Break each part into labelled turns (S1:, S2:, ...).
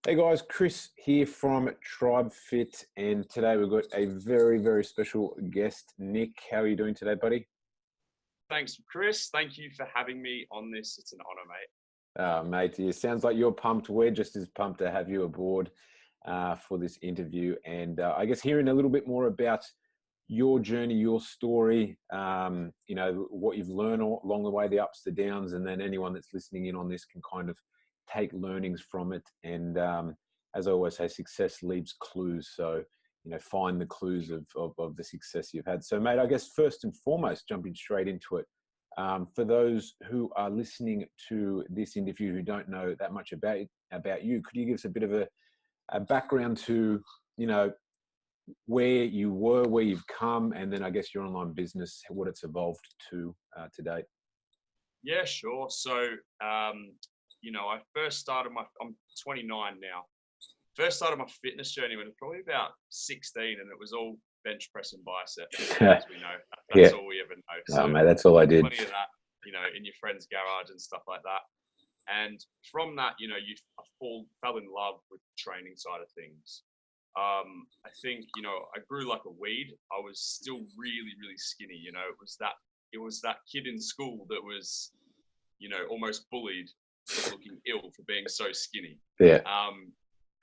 S1: Hey guys, Chris here from TribeFit, and today we've got a very, very special guest, Nick. How are you doing today, buddy?
S2: Thanks, Chris. Thank you for having me on this. It's an honor, mate.
S1: Mate, it sounds like you're pumped. We're just as pumped to have you aboard for this interview, and I guess hearing a little bit more about your journey, your story, what you've learned along the way, the ups, the downs, and then anyone that's listening in on this can kind of take learnings from it. And as I always say, success leaves clues. So, find the clues of the success you've had. So, mate, I guess first and foremost, jumping straight into it, for those who are listening to this interview who don't know that much about you, could you give us a bit of a background to, where you were, where you've come, and then I guess your online business, what it's evolved to date?
S2: Yeah, sure. I first started I'm 29 now. First started my fitness journey when I was probably about 16, and it was all bench press and biceps, as we know.
S1: Yeah.
S2: That's all we ever know.
S1: Oh, mate, that's all I did.
S2: Plenty of that, in your friend's garage and stuff like that. And from that, fell in love with the training side of things. I think, I grew like a weed. I was still really, really skinny. It was that kid in school that was, almost bullied for looking ill for being so skinny.
S1: Yeah.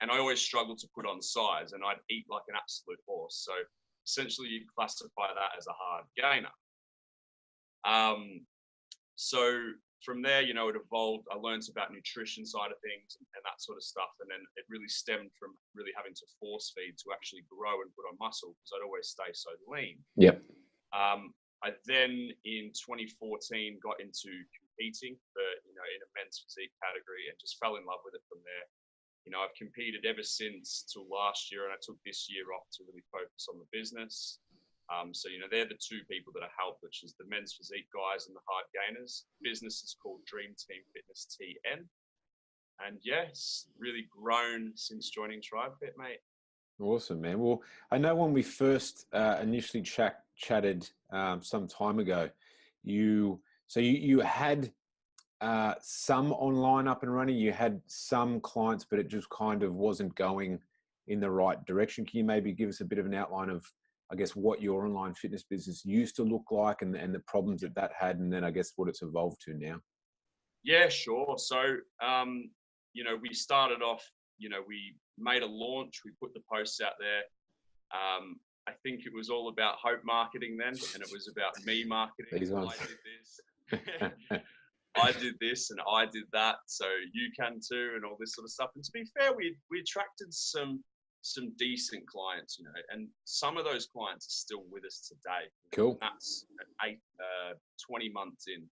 S2: And I always struggled to put on size, and I'd eat like an absolute horse. So essentially you classify that as a hard gainer. So from there, it evolved. I learned about nutrition side of things and that sort of stuff. And then it really stemmed from really having to force feed to actually grow and put on muscle, because I'd always stay so lean.
S1: Yep.
S2: I then in 2014 got into competing for, in a men's physique category, and just fell in love with it from there. I've competed ever since till last year, and I took this year off to really focus on the business. So, they're the two people that I help, which is the men's physique guys and the hard gainers. Business is called Dream Team Fitness TN. And yes, really grown since joining TribeFit, mate.
S1: Awesome, man. Well, I know when we first initially chatted some time ago, you had some online up and running, you had some clients, but it just kind of wasn't going in the right direction. Can you maybe give us a bit of an outline of, I guess, what your online fitness business used to look like, and the problems that had, and then I guess what it's evolved to now?
S2: Yeah, sure. So, we started off, we made a launch, we put the posts out there. I think it was all about hope marketing then, and it was about me marketing.
S1: These ones.
S2: I did this. I did this and I did that, so you can too, and all this sort of stuff. And to be fair, we attracted some decent clients, and some of those clients are still with us today.
S1: Cool.
S2: And that's 20 months in.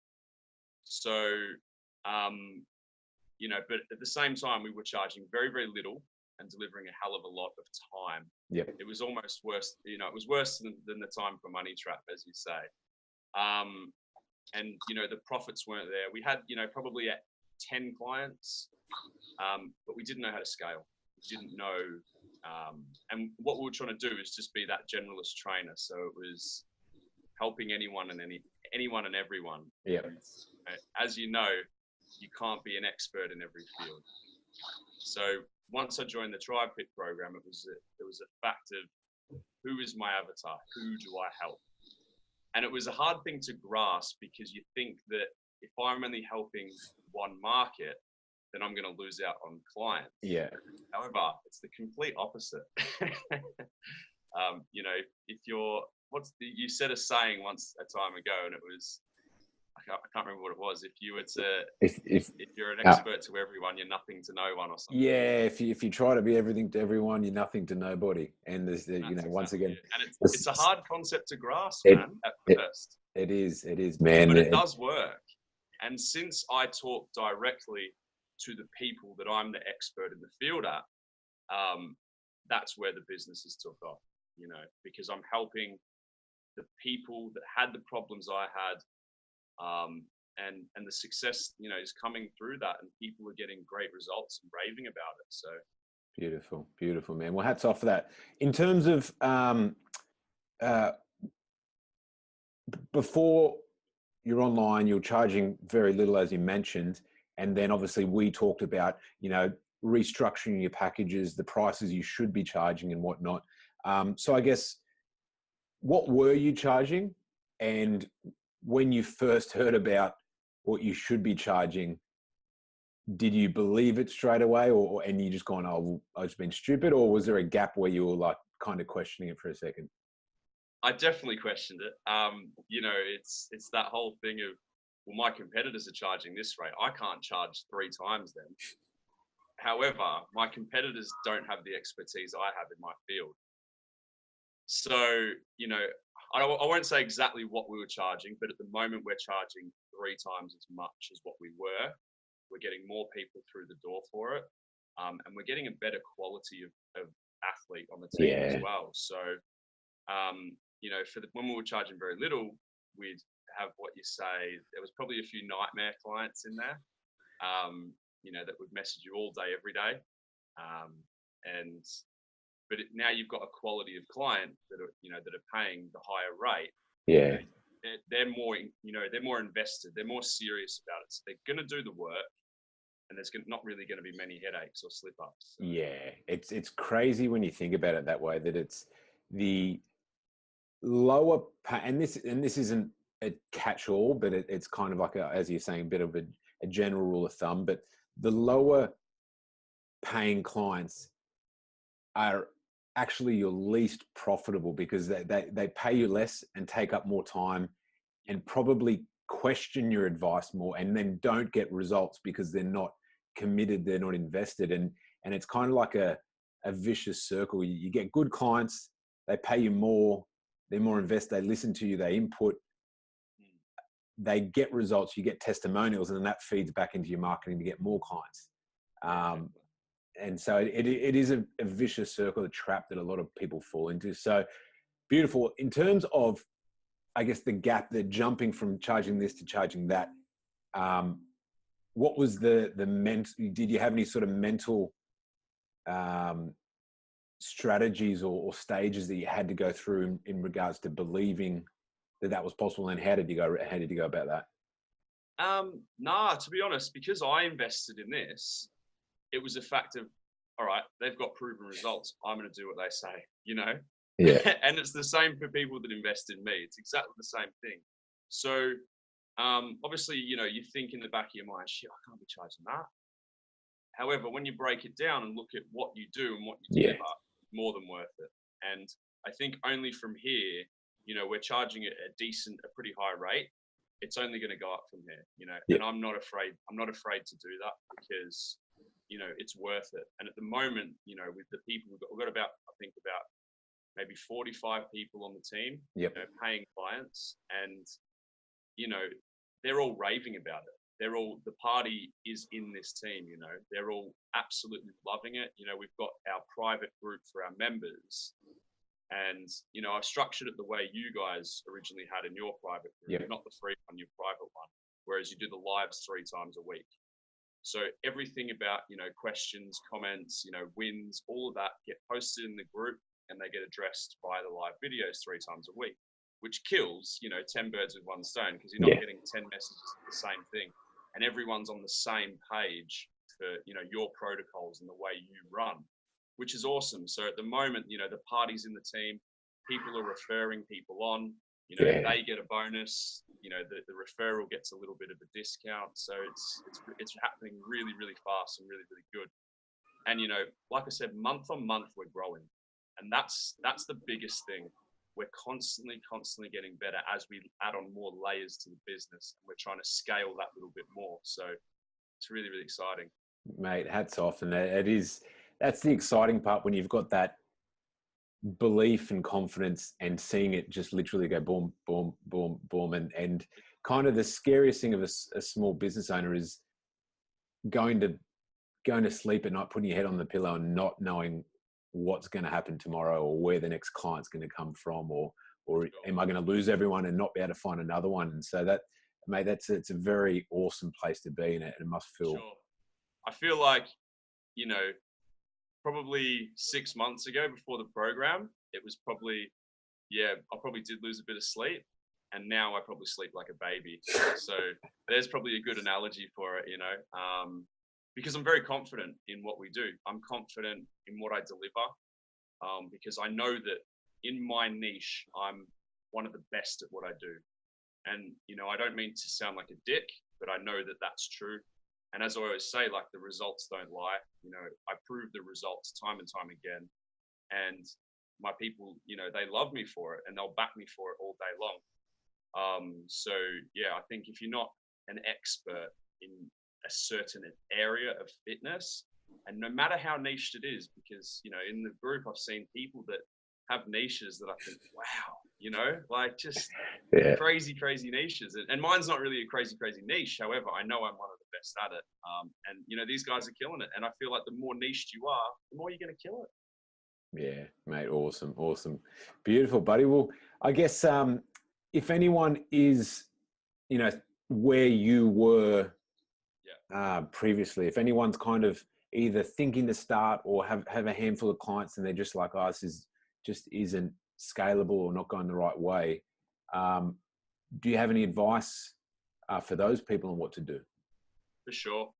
S2: So, but at the same time, we were charging very, very little and delivering a hell of a lot of time.
S1: Yeah.
S2: It was almost worse, it was worse than the time for money trap, as you say. And, the profits weren't there. We had, probably at 10 clients, but we didn't know how to scale. We didn't know. And what we were trying to do is just be that generalist trainer. So it was helping anyone and everyone.
S1: Yeah.
S2: As you know, you can't be an expert in every field. So once I joined the TribeFit program, it was a fact of, who is my avatar? Who do I help? And it was a hard thing to grasp, because you think that if I'm only helping one market, then I'm going to lose out on clients.
S1: Yeah.
S2: However, it's the complete opposite. If you said a saying once a time ago, and it was, I can't remember what it was. If you were to, if you're an expert to everyone, you're nothing to no one, or something.
S1: Yeah. If you try to be everything to everyone, you're nothing to nobody. And there's, once again,
S2: it. And it's a hard concept to grasp, man, at first.
S1: It is, man.
S2: But it does work. And since I talk directly to the people that I'm the expert in the field at, that's where the businesses took off, because I'm helping the people that had the problems I had. And the success, is coming through that, and people are getting great results and raving about it. So
S1: beautiful, man. Well, hats off for that. In terms of before you're online, you're charging very little, as you mentioned, and then obviously we talked about, restructuring your packages, the prices you should be charging and whatnot. So I guess, what were you charging? And when you first heard about what you should be charging, did you believe it straight away, and you just gone, oh, I've just been stupid? Or was there a gap where you were like kind of questioning it for a second?
S2: I definitely questioned it. You know, it's that whole thing of, well, my competitors are charging this rate. I can't charge 3 times them. However, my competitors don't have the expertise I have in my field. So, you know, I won't say exactly what we were charging, but at the moment we're charging 3 times as much as what we were. We're getting more people through the door for it. And we're getting a better quality of athlete on the team as well. So, you know, when we were charging very little, we'd have what you say, there was probably a few nightmare clients in there, you know, that would message you all day, every day. But now you've got a quality of client that are, you know, that are paying the higher rate.
S1: Yeah.
S2: They're more, you know, they're more invested. They're more serious about it. So they're going to do the work, and there's not really going to be many headaches or slip ups. So.
S1: Yeah. It's crazy when you think about it that way, that it's the lower pay, and this isn't a catch all, but it's kind of like as you're saying, a bit of a general rule of thumb, but the lower paying clients are actually your least profitable, because they pay you less and take up more time and probably question your advice more, and then don't get results because they're not committed, they're not invested. And it's kind of like a vicious circle. You get good clients, they pay you more, they're more invested, they listen to you, they input, they get results, you get testimonials, and then that feeds back into your marketing to get more clients. And so it is a vicious circle, a trap that a lot of people fall into. So beautiful. In terms of, I guess, the gap, the jumping from charging this to charging that, what was the did you have any sort of mental strategies or stages that you had to go through in regards to believing that was possible? And how did you go about that?
S2: Nah, to be honest, because I invested in this, it was a fact of, all right, they've got proven results, I'm going to do what they say, you know?
S1: Yeah.
S2: And it's the same for people that invest in me. It's exactly the same thing. So obviously, you know, you think in the back of your mind, shit, I can't be charging that. However, when you break it down and look at what you do and what you deliver, more than worth it. And I think only from here, you know, we're charging it a pretty high rate. It's only going to go up from here, you know, and I'm not afraid to do that, because, you know, it's worth it. And at the moment, you know, with the people we've got about maybe 45 people on the team, you know, paying clients, and, you know, they're all raving about it. The party is in this team, you know, they're all absolutely loving it. You know, we've got our private group for our members, and, you know, I've structured it the way you guys originally had in your private group, not the free one, your private one, whereas you do the lives 3 times a week. So everything about, you know, questions, comments, you know, wins, all of that get posted in the group, and they get addressed via the live videos 3 times a week, which kills, you know, 10 birds with 1 stone, because you're not getting 10 messages of the same thing, and everyone's on the same page for, you know, your protocols and the way you run, which is awesome. So at the moment, you know, the party's in the team, people are referring people on, you know, they get a bonus, you know, the referral gets a little bit of a discount. So it's happening really, really fast and really, really good. And, you know, like I said, month on month, we're growing. And that's the biggest thing. We're constantly getting better as we add on more layers to the business, and we're trying to scale that little bit more. So it's really, really exciting.
S1: Mate, hats off. And that's the exciting part, when you've got that belief and confidence and seeing it just literally go boom, boom, boom, boom. And kind of the scariest thing of a small business owner is going to sleep at night, putting your head on the pillow and not knowing what's going to happen tomorrow, or where the next client's going to come from, or am I going to lose everyone and not be able to find another one? And so that, mate, it's a very awesome place to be in it. And it must feel.
S2: Sure. I feel like, you know, probably 6 months ago before the program, it was probably, I probably did lose a bit of sleep, and now I probably sleep like a baby. So there's probably a good analogy for it, you know. because I'm very confident in what we do. I'm confident in what I deliver, because I know that in my niche, I'm one of the best at what I do. And, you know, I don't mean to sound like a dick, but I know that that's true. And as I always say, like, the results don't lie. You know, I prove the results time and time again. And my people, you know, they love me for it, and they'll back me for it all day long. So yeah, I think if you're not an expert in a certain area of fitness, and no matter how niched it is, because, you know, in the group, I've seen people that have niches that I think, wow, you know, like just crazy niches. And mine's not really a crazy niche. However, I know I'm one of the best at it. And, you know, these guys are killing it. And I feel like the more niched you are, the more you're going to kill it.
S1: Yeah, mate. Awesome. Beautiful, buddy. Well, I guess if anyone is, you know, where you were previously, if anyone's kind of either thinking to start or have a handful of clients and they're just like, oh, this just isn't scalable or not going the right way, do you have any advice for those people on what to do?
S2: For sure.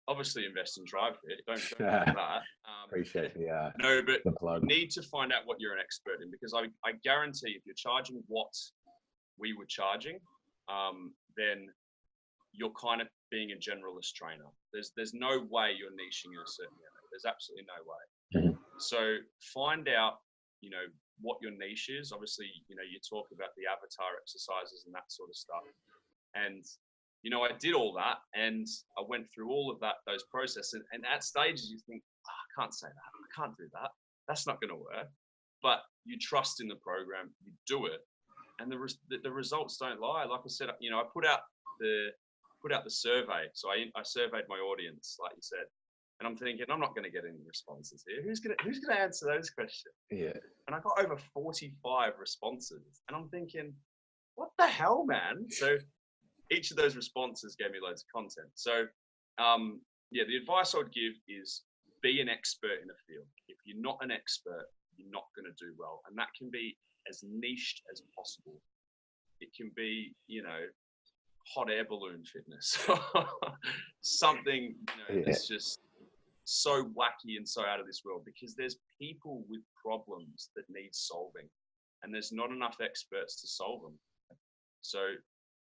S2: Obviously invest in TribeFit. Don't do that.
S1: Appreciate the
S2: no, but
S1: the plug.
S2: You need to find out what you're an expert in, because I guarantee if you're charging what we were charging, then you're kind of being a generalist trainer. There's no way you're niching in a certain area. There's absolutely no way.
S1: Mm-hmm.
S2: So find out, you know, what your niche is. Obviously, you know, you talk about the avatar exercises and that sort of stuff. And you know, I did all that, and I went through all of those processes. And at stages, you think, oh, I can't say that. I can't do that. That's not going to work. But you trust in the program, you do it, and the results don't lie. Like I said, you know, I put out the survey. So I surveyed my audience, like you said, and I'm thinking, I'm not going to get any responses here. Who's going to answer those questions?
S1: Yeah. And
S2: I got over 45 responses, and I'm thinking, what the hell, man? So each of those responses gave me loads of content. So, yeah, the advice I would give is be an expert in a field. If you're not an expert, you're not going to do well. And that can be as niched as possible. It can be, you know, hot air balloon fitness, something, you know, that's just so wacky and so out of this world, because there's people with problems that need solving, and there's not enough experts to solve them. So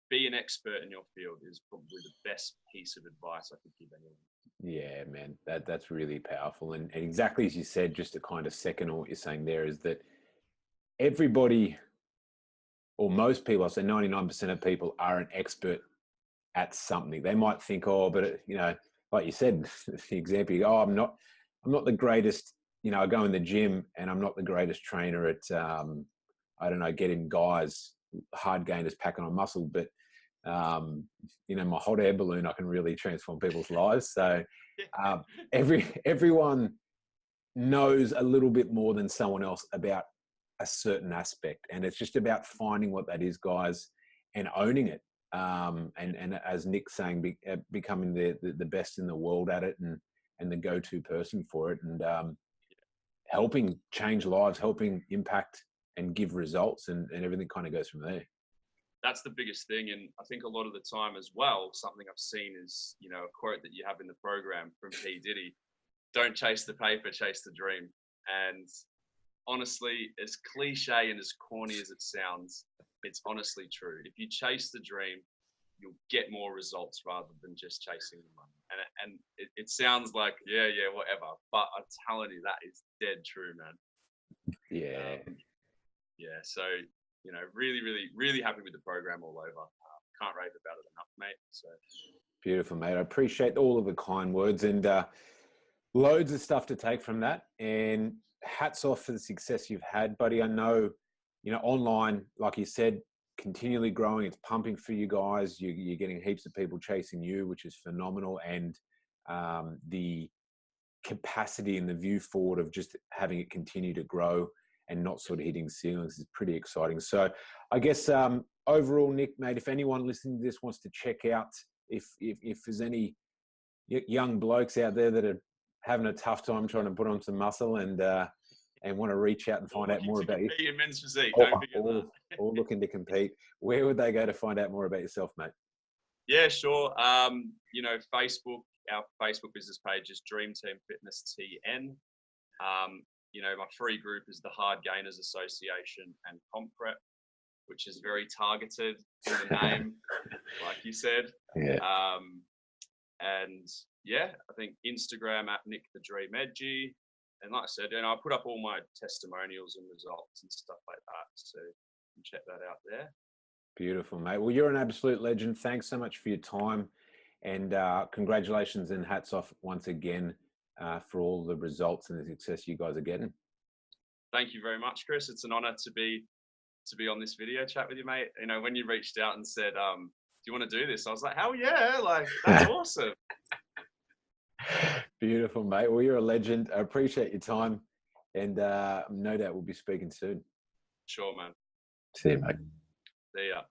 S2: be an expert in your field is probably the best piece of advice I could give anyone.
S1: Yeah, man, that's really powerful. And exactly as you said, just to kind of second on what you're saying there, is that everybody, or most people, I'll say 99% of people, are an expert at something. They might think, oh, but you know, like you said, the example, you go, oh, I'm not the greatest, you know, I go in the gym and I'm not the greatest trainer at, I don't know, getting guys, hard gainers packing on muscle, but you know, my hot air balloon, I can really transform people's lives. So everyone knows a little bit more than someone else about a certain aspect, and it's just about finding what that is, guys, and owning it. And as Nick's saying, becoming the best in the world at it, and the go-to person for it, and helping change lives, helping impact and give results, and everything kind of goes from there.
S2: That's the biggest thing. And I think a lot of the time as well, something I've seen is, you know, a quote that you have in the program from P. Diddy: don't chase the paper, chase the dream. And honestly, as cliche and as corny as it sounds, it's honestly true. If you chase the dream, you'll get more results rather than just chasing the money. And it sounds like, yeah, whatever. But I'm telling you, that is dead true, man.
S1: Yeah.
S2: Yeah. So, you know, really happy with the program all over. Can't rave about it enough, mate. So
S1: beautiful, mate. I appreciate all of the kind words, and loads of stuff to take from that. And hats off for the success you've had, buddy. I know, you know, online, like you said, continually growing. It's pumping for you guys. You're getting heaps of people chasing you, which is phenomenal. And the capacity and the view forward of just having it continue to grow and not sort of hitting ceilings is pretty exciting. So I guess overall, Nick, mate, if anyone listening to this wants to check out, if there's any young blokes out there that are having a tough time trying to put on some muscle and want to reach out and find out more about you,
S2: in men's physique,
S1: or looking to compete, where would they go to find out more about yourself, mate?
S2: Yeah, sure. You know, Facebook, our Facebook business page is Dream Team Fitness TN. You know, my free group is the Hard Gainers Association and Comp Prep, which is very targeted in the name, like you said.
S1: Yeah.
S2: And yeah, I think Instagram at Nic the Dream Edgy. And like I said, I put up all my testimonials and results and stuff like that. So you can check that out there.
S1: Beautiful, mate. Well, you're an absolute legend. Thanks so much for your time, and congratulations and hats off once again for all the results and the success you guys are getting.
S2: Thank you very much, Chris. It's an honor to be on this video chat with you, mate. You know, when you reached out and said, do you want to do this? I was like, hell yeah, like that's awesome.
S1: Beautiful, mate. Well, you're a legend. I appreciate your time, and no doubt we'll be speaking soon.
S2: Sure, man.
S1: See you, mate.
S2: See ya.